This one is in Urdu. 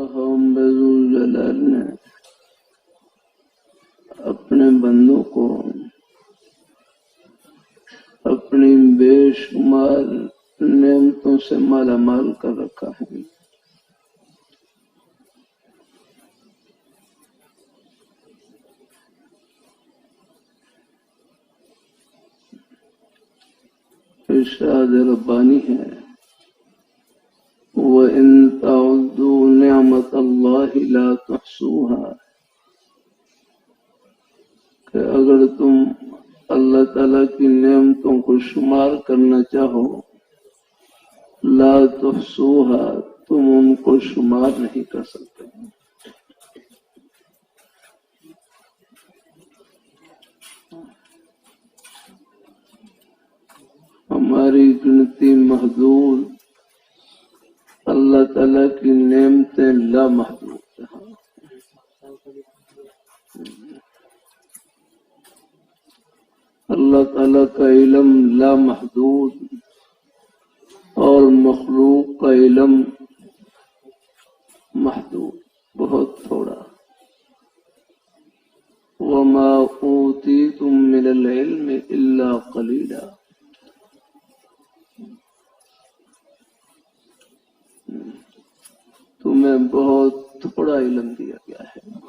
اللہ ذو جلال نے اپنے بندوں کو اپنی بے شمار نعمتوں سے مالا مال کر رکھا ہے۔ ارشاد ربانی ہے وَإِن تَعُدُّوا نِعْمَتَ اللَّهِ لَا تُحْصُوهَا، کہ اگر تم اللہ تعالیٰ کی نعمتوں کو شمار کرنا چاہو لا تحصوها، تم ان کو شمار نہیں کر سکتے۔ ہماری گنتی محدود، اللہ تعالیٰ کی نعمتیں لامحدود ہیں۔ اللہ تعالیٰ کا علم لامحدود اور مخلوق کا علم محدود، بہت تھوڑا۔ وَمَا أُوتِيتُم مِّنَ الْعِلْمِ إِلَّا قَلِيلًا، تمہیں بہت تھوڑا علم دیا گیا ہے۔